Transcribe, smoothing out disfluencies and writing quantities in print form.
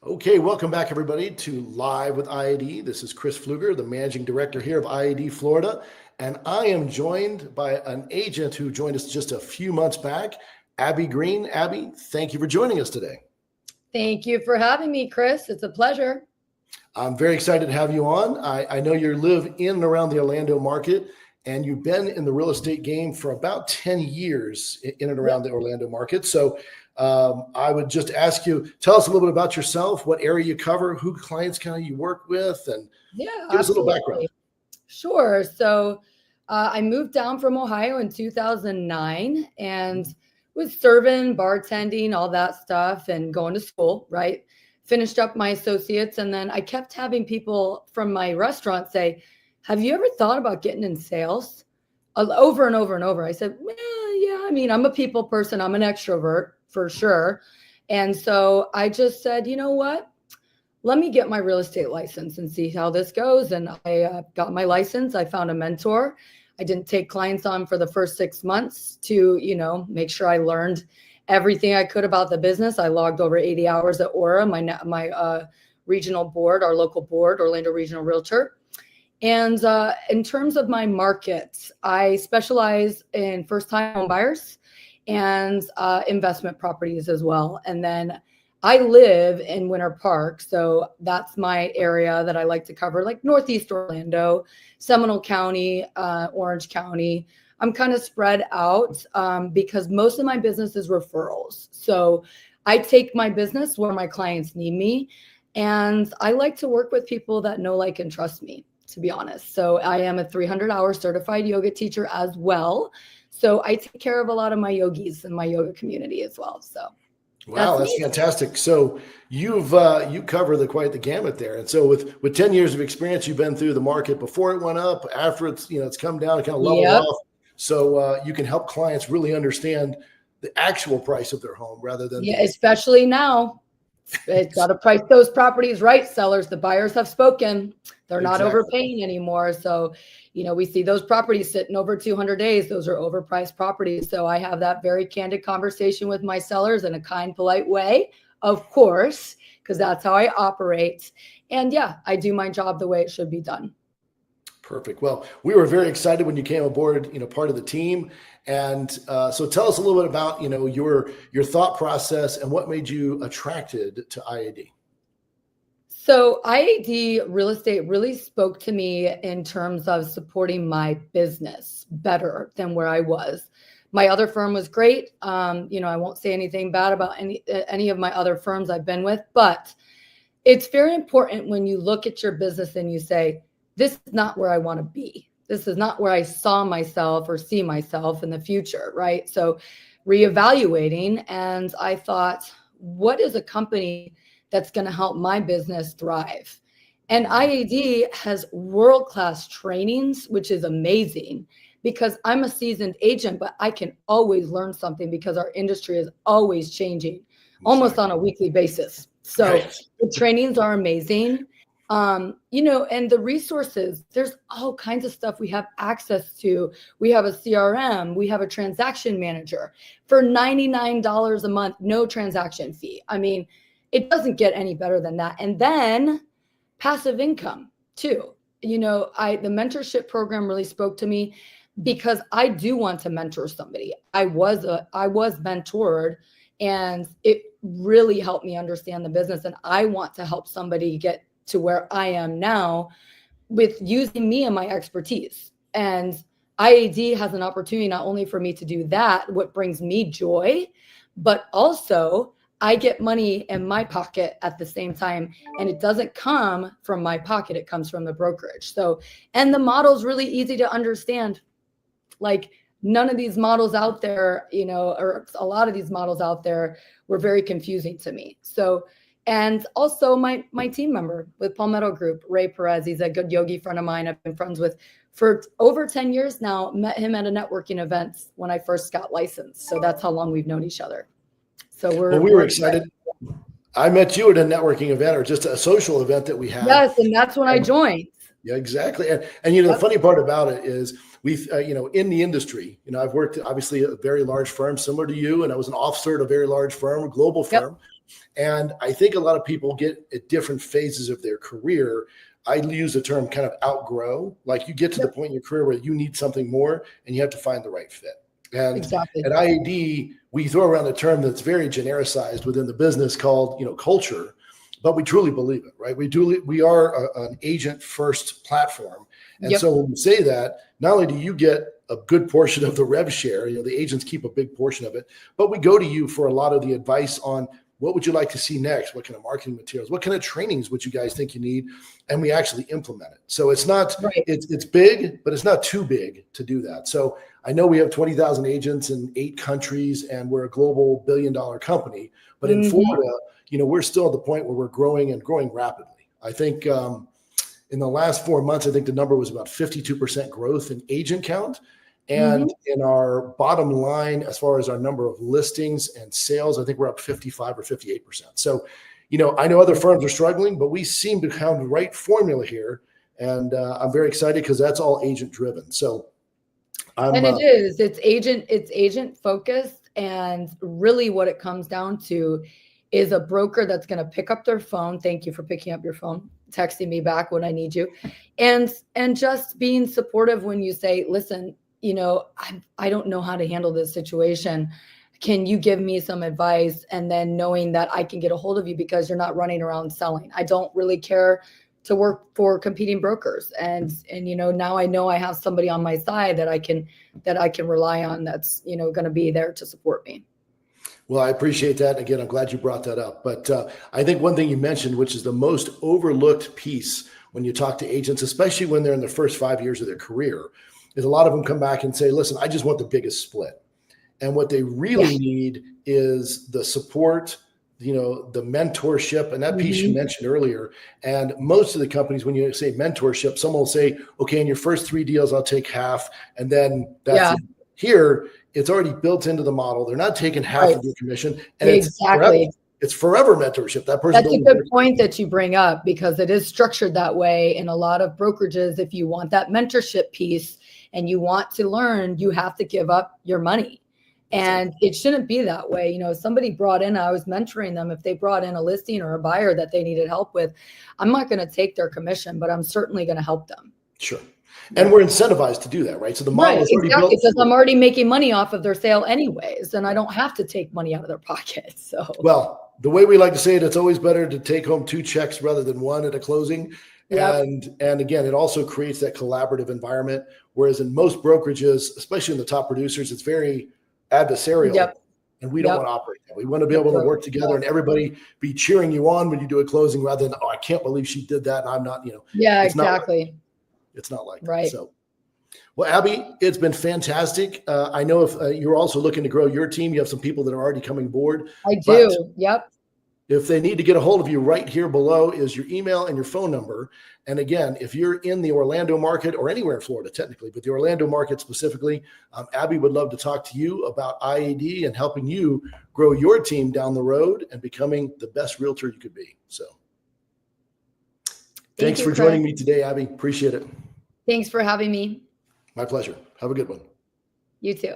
Okay, welcome back everybody to Live with IAD. This is Chris Pflueger, the Managing Director here of IAD Florida, and I am joined by an agent who joined us just a few months back, Abby Green. Abby, thank you for joining us today. Thank you for having me, Chris. It's a pleasure. I'm very excited to have you on. I know you live in and around the Orlando market, and you've been in the real estate game for about 10 years in and around the Orlando market. So I would just ask you, tell us a little bit about yourself, what area you cover, who clients kind of you work with, and give us a little background. Sure. So I moved down from Ohio in 2009 and was serving, bartending, all that stuff, and going to school, right? Finished up my associates. And then I kept having people from my restaurant say, have you ever thought about getting in sales? Over and over and over. I said, well, yeah, I mean, I'm a people person. I'm an extrovert for sure. And so I just said, you know what? Let me get my real estate license and see how this goes. And I got my license. I found a mentor. I didn't take clients on for the first 6 months to, make sure I learned everything I could about the business. I logged over 80 hours at Aura, my regional board, our local board, Orlando Regional Realtor. And in terms of my markets, I specialize in first-time home buyers and investment properties as well. And then I live in Winter Park, so that's my area that I like to cover, like Northeast Orlando, Seminole County, Orange County. I'm kind of spread out because most of my business is referrals. So I take my business where my clients need me, and I like to work with people that know, like, and trust me, to be honest. So I am a 300-hour certified yoga teacher as well. So I take care of a lot of my yogis in my yoga community as well. So. Wow, that's fantastic. So you cover quite the gamut there. And so with 10 years of experience, you've been through the market before it went up, after it's come down, kind of leveled off. So you can help clients really understand the actual price of their home rather than especially now. It's got to price those properties right, sellers. The buyers have spoken. They're not overpaying anymore. So, we see those properties sitting over 200 days. Those are overpriced properties. So I have that very candid conversation with my sellers in a kind, polite way, of course, because that's how I operate. And I do my job the way it should be done. Perfect. Well, we were very excited when you came aboard, part of the team. And so tell us a little bit about, your thought process and what made you attracted to IAD. So IAD real estate really spoke to me in terms of supporting my business better than where I was. My other firm was great. I won't say anything bad about any of my other firms I've been with, but it's very important when you look at your business and you say, this is not where I want to be. This is not where I saw myself or see myself in the future, right? So reevaluating, and I thought, what is a company that's going to help my business thrive? And IAD has world-class trainings, which is amazing because I'm a seasoned agent, but I can always learn something because our industry is always changing, almost on a weekly basis. So the trainings are amazing. And the resources, there's all kinds of stuff we have access to. We have a CRM, we have a transaction manager for $99 a month, no transaction fee. I mean, it doesn't get any better than that. And then passive income too. The mentorship program really spoke to me because I do want to mentor somebody. I was mentored, and it really helped me understand the business. And I want to help somebody get to where I am now with using me and my expertise. And IAD has an opportunity not only for me to do that, what brings me joy, but also I get money in my pocket at the same time. And it doesn't come from my pocket. It comes from the brokerage. So, and the model is really easy to understand. Like, none of these models out there, or a lot of these models out there were very confusing to me. So, and also my team member with Palmetto Group, Ray Perez, he's a good yogi friend of mine I've been friends with for over 10 years now. Met him at a networking event when I first got licensed. So that's how long we've known each other. So we were excited. I met you at a networking event or just a social event that we had. Yes, and that's when I joined. Yeah, exactly. And the funny part about it is we've, in the industry, I've worked obviously at a very large firm similar to you, and I was an officer at a very large firm, a global firm. And I think a lot of people get at different phases of their career. I use the term kind of outgrow, like you get to the point in your career where you need something more and you have to find the right fit. And Exactly. at IAD, we throw around a term that's very genericized within the business called, culture, but we truly believe it, right? We are an agent first platform. And so when we say that, not only do you get a good portion of the rev share, the agents keep a big portion of it, but we go to you for a lot of the advice on what would you like to see next? What kind of marketing materials? What kind of trainings would you guys think you need? And we actually implement it. So it's not, it's big, but it's not too big to do that. So I know we have 20,000 agents in 8 countries and we're a global billion-dollar company, but in Florida, we're still at the point where we're growing and growing rapidly. I think in the last 4 months, I think the number was about 52% growth in agent count. And in our bottom line, as far as our number of listings and sales, I think we're up 55 or 58%. So, I know other firms are struggling, but we seem to have the right formula here. And I'm very excited because that's all agent driven. So it's agent focused. And really what it comes down to is a broker that's going to pick up their phone. Thank you for picking up your phone, texting me back when I need you. And just being supportive when you say, listen, I don't know how to handle this situation. Can you give me some advice? And then knowing that I can get a hold of you because you're not running around selling. I don't really care to work for competing brokers. And now I know I have somebody on my side that I can rely on that's, going to be there to support me. Well, I appreciate that. Again, I'm glad you brought that up. But I think one thing you mentioned, which is the most overlooked piece when you talk to agents, especially when they're in the first 5 years of their career, is a lot of them come back and say, listen, I just want the biggest split. And what they really need is the support, the mentorship, and that piece you mentioned earlier. And most of the companies, when you say mentorship, someone will say, okay, in your first 3 deals, I'll take half. And then that's it. Here, it's already built into the model. They're not taking half of your commission. And it's forever mentorship. That person. That's a good point that you bring up because it is structured that way in a lot of brokerages. If you want that mentorship piece, and you want to learn, you have to give up your money. And it shouldn't be that way. Somebody brought in, I was mentoring them. If they brought in a listing or a buyer that they needed help with, I'm not going to take their commission, but I'm certainly going to help them. Sure. And we're incentivized to do that, right? So the model is already built. Because I'm already making money off of their sale anyways, and I don't have to take money out of their pocket. So, well, the way we like to say it, it's always better to take home 2 checks rather than 1 at a closing. And again, it also creates that collaborative environment. Whereas in most brokerages, especially in the top producers, it's very adversarial. And we don't want to operate that. We want to be able to work together and everybody be cheering you on when you do a closing rather than, oh, I can't believe she did that. And I'm not, it's not like that. So, well, Abby, it's been fantastic. I know if you're also looking to grow your team, you have some people that are already coming aboard. I do. If they need to get a hold of you, right here below is your email and your phone number. And again, if you're in the Orlando market or anywhere in Florida, technically, but the Orlando market specifically, Abby would love to talk to you about IAD and helping you grow your team down the road and becoming the best realtor you could be. So thanks for joining me today, Abby. Appreciate it. Thanks for having me. My pleasure. Have a good one. You too.